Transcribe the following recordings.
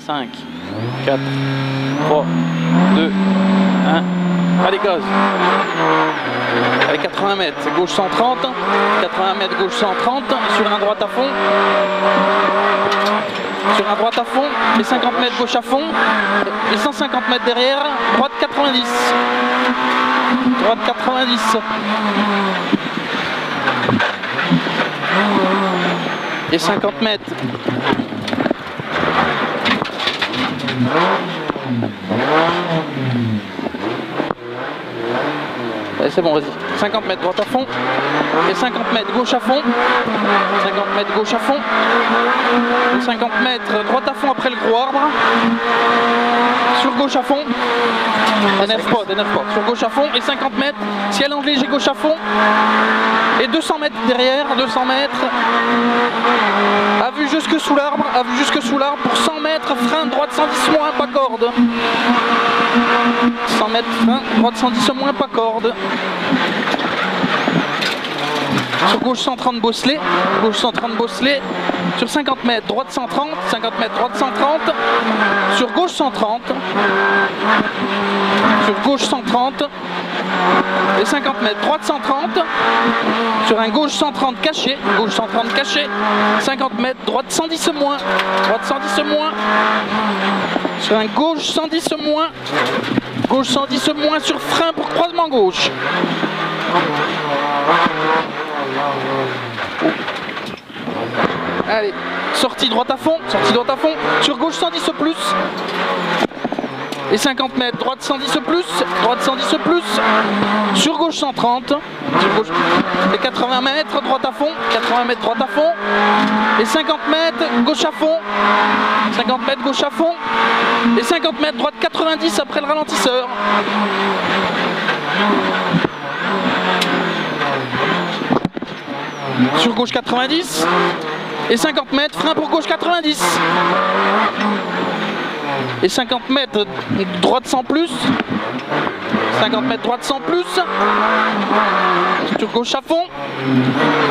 5, 4, 3, 2, 1. Allez, gaz. Allez, 80 mètres, gauche 130. 80 mètres, gauche 130. Sur un droite à fond. Sur un droite à fond. Les 50 mètres, gauche à fond. Les 150 mètres derrière. Droite 90. Droite 90. Et 50 mètres. Allez, c'est bon, vas-y. 50 mètres droite à fond. Et 50 mètres gauche à fond. 50 mètres gauche à fond. Et 50 mètres droite à fond après le gros arbre. Sur gauche à fond. Dénerve pas. Sur gauche à fond. Et 50 mètres. Ciel en léger gauche à fond. Et 200 mètres derrière. 200 mètres. À vue jusque sous l'arbre. À vue jusque sous l'arbre. Pour 100 mètres. Frein droite 110 moins. Pas corde. 100 mètres. Frein droite 110 moins. Pas corde. Sur gauche 130 bosselets, gauche 130 bosselets, sur 50 mètres droite 130, 50 mètres droite 130, sur gauche 130, sur gauche 130, et 50 mètres droite 130, sur un gauche 130 caché, gauche 130 caché, 50 mètres droite 110 moins, droite 110 moins, sur un gauche 110 moins, gauche 110 moins sur frein pour croisement gauche. Allez, sortie droite à fond, sur gauche 110 plus. Et 50 mètres, droite 110 plus, droite 110 plus, sur gauche 130, sur gauche, et 80 mètres, droite à fond, 80 mètres, droite à fond, et 50 mètres, gauche à fond, 50 mètres, gauche à fond, et 50 mètres, droite 90 après le ralentisseur. Sur gauche 90, et 50 mètres, frein pour gauche 90. Et 50 mètres, droite 100 plus. 50 mètres, droite 100 plus. Sur gauche à fond.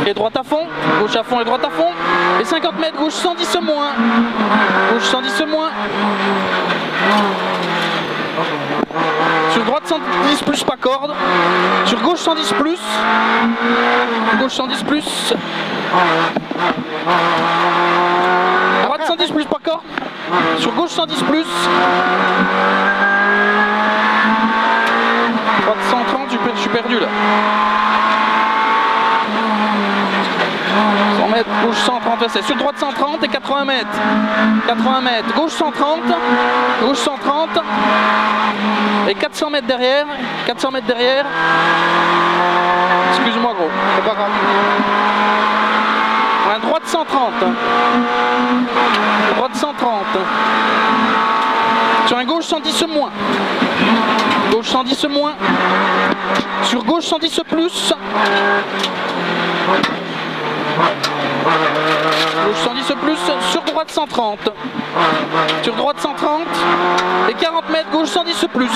Et droite à fond. Gauche à fond et droite à fond. Et 50 mètres, gauche 110 moins. Gauche 110 moins. Sur droite 110 plus, pas corde. Sur gauche 110 plus. Gauche 110 plus. Droite 110 plus, pas corde. Sur gauche 110 plus. Droite 130, je suis perdu là. 100 mètres, gauche 130, c'est sur droite 130 et 80 mètres. 80 mètres, gauche 130, gauche 130. Et 400 mètres derrière, 400 mètres derrière. Excuse-moi gros, c'est pas grave. Ouais, droite 130. Droite 130. Sur un gauche 110 moins. Gauche 110 moins. Sur gauche 110 plus. Gauche 110 plus, sur droite 130. Sur droite 130. Et 40 mètres, gauche 110 plus.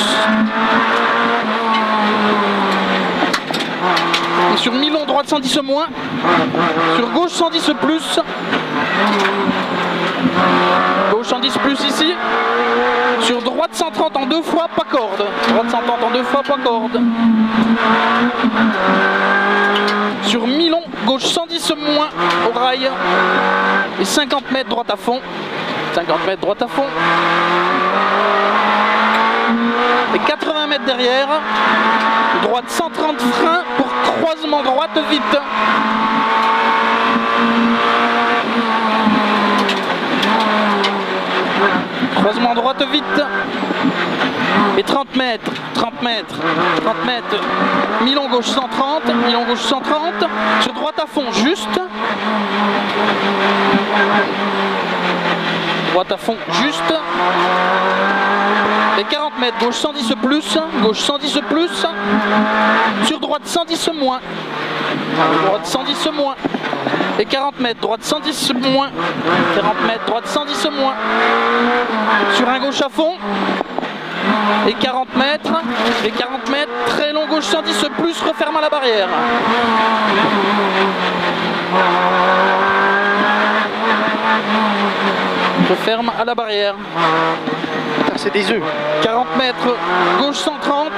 Et sur mi-long, droite 110 moins. Sur gauche 110 plus. Gauche 110 plus ici. Sur droite 130 en deux fois, pas corde. Droite 130 en deux fois, pas corde. Sur mi-long, gauche 110 moins au rail. Et 50 mètres droite à fond. 50 mètres droite à fond. Et 80 mètres derrière. Droite 130 frein pour croisement droite vite. Croisement droite vite. Et 30 mètres, 30 mètres, 30 mètres, mi-long gauche 130, mi-long gauche 130, sur droite à fond juste. Droite à fond juste. Et 40 mètres, gauche 110 plus, gauche 110 plus, sur droite 110 moins. Droite 110 moins. Et 40 mètres, droite 110 moins. 40 mètres, droite 110 moins. Sur un gauche à fond. Et 40 mètres, très long gauche 110 plus, referme à la barrière. Je ferme à la barrière. C'est des œufs. 40 mètres, gauche 130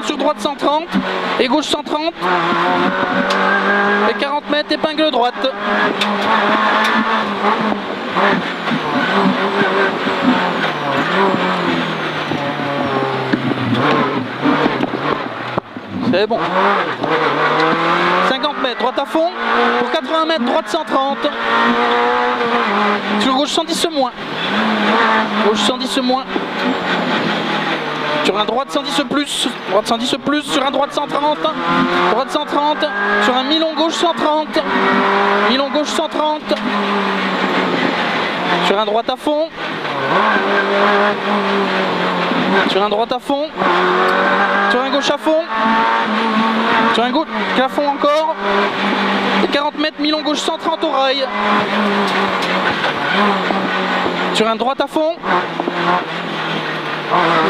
sur droite 130 et gauche 130 et 40 mètres épingle droite. C'est bon. 50 mètres, droite à fond. Pour 80 mètres, droite 130. Sur gauche 110 moins. Gauche 110 moins. Sur un droite 110 plus. Droite 110 plus. Sur un droite 130. Droite 130. Sur un mi-long gauche 130. Mi-long gauche 130. Sur un droite à fond. Sur un droite à fond. Sur un gauche à fond. Sur un gauche à fond encore. Et 40 mètres, mi-long gauche 130 au rail. Sur un droite à fond.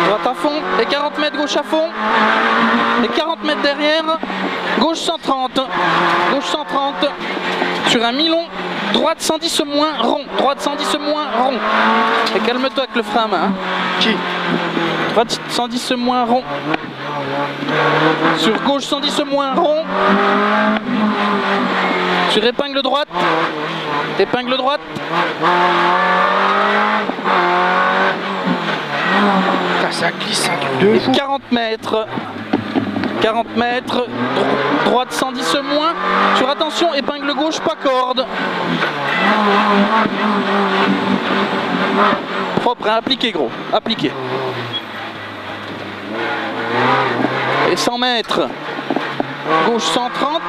Droite à fond. Et 40 mètres gauche à fond. Et 40 mètres derrière. Gauche 130. Gauche 130. Sur un mi-long. Droite 110 moins rond. Droite 110 moins rond. Et calme-toi avec le frein à main. Hein. Qui? Droite 110 moins rond. Sur gauche 110 moins rond. Sur épingle droite. Épingle droite. Ça glisse de fou. 40 mètres. 40 mètres. Droite 110 moins. Sur attention, épingle gauche, pas corde. Propre, hein, appliqué gros. Appliqué. Et 100 mètres. Gauche 130.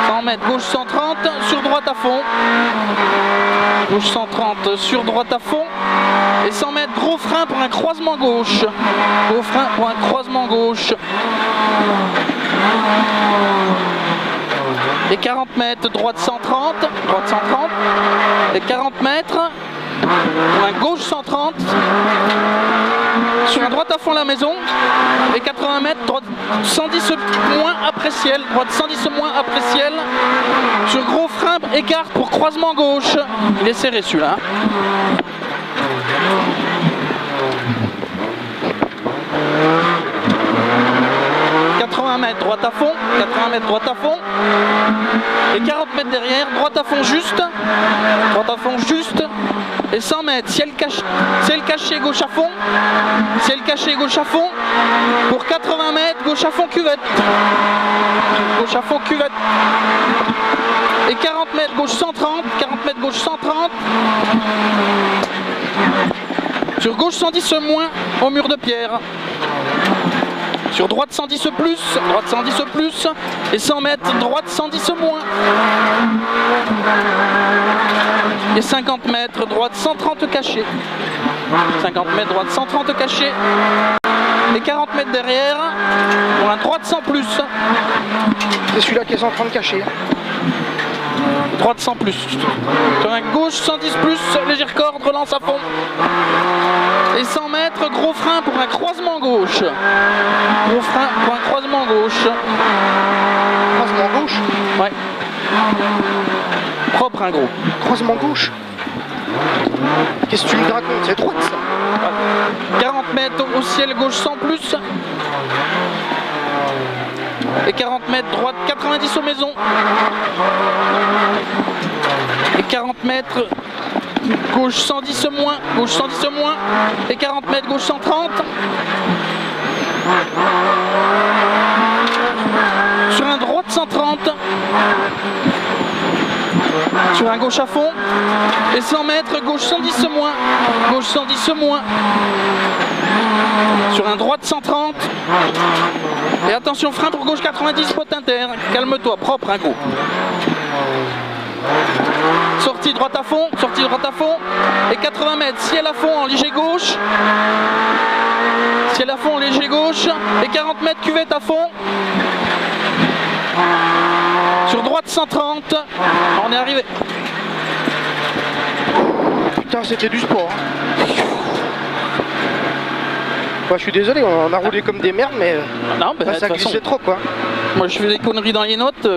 100 mètres, gauche 130. Sur droite à fond. Gauche 130 sur droite à fond. Et 100 mètres, gros frein pour un croisement gauche. Gros frein pour un croisement gauche. Et 40 mètres, droite 130. Droite 130. Et 40 mètres. Pour un gauche 130. Sur un droite à fond la maison. Et 80 mètres, droite 110 moins après ciel. Droite 110 moins après ciel. Sur gros frein, écart pour croisement gauche. Il est serré celui-là. 80 mètres, droite à fond. 80 mètres, droite à fond. Et 40 mètres derrière, droite à fond juste. Droite à fond juste. Et 100 mètres, ciel caché, gauche à fond. Ciel caché, gauche à fond. Pour 80 mètres, gauche à fond, cuvette. Gauche à fond, cuvette. Et 40 mètres, gauche 130. 40 mètres, gauche 130. Sur gauche 110 moins, au mur de pierre. Sur droite 110 plus, droite 110 plus, et 100 mètres, droite 110 moins. Et 50 mètres, droite 130 caché. 50 mètres, droite 130 caché. Et 40 mètres derrière, pour un droite 100 plus. C'est celui-là qui est 130 caché. Droite 100 plus. Sur un gauche 110 plus, légère corde, relance à fond. Et 100 mètres, gros frein pour un croisement gauche. Gros frein pour un croisement gauche. Croisement gauche? Ouais. Propre un gros. Croisement gauche? Qu'est-ce que tu me racontes? C'est droite ça? Ouais. 40 mètres au ciel gauche 100 plus. Et 40 mètres droite 90 aux maisons. Et 40 mètres gauche 110 moins, gauche 110 moins. Et 40 mètres gauche 130. Sur un droite 130. Sur un gauche à fond. Et 100 mètres gauche 110 moins. Gauche 110 moins. Sur un droite 130. Et attention, frein pour gauche 90, pote inter. Calme-toi, propre un coup. Sortie droite à fond, sortie droite à fond. Et 80 mètres, ciel à fond en léger gauche. Ciel à fond en léger gauche. Et 40 mètres, cuvette à fond. Sur droite 130. On est arrivé. Putain, c'était du sport. Bah, je suis désolé, on a roulé comme des merdes, mais non, bah, ça glissait trop quoi. Moi je fais des conneries dans les notes.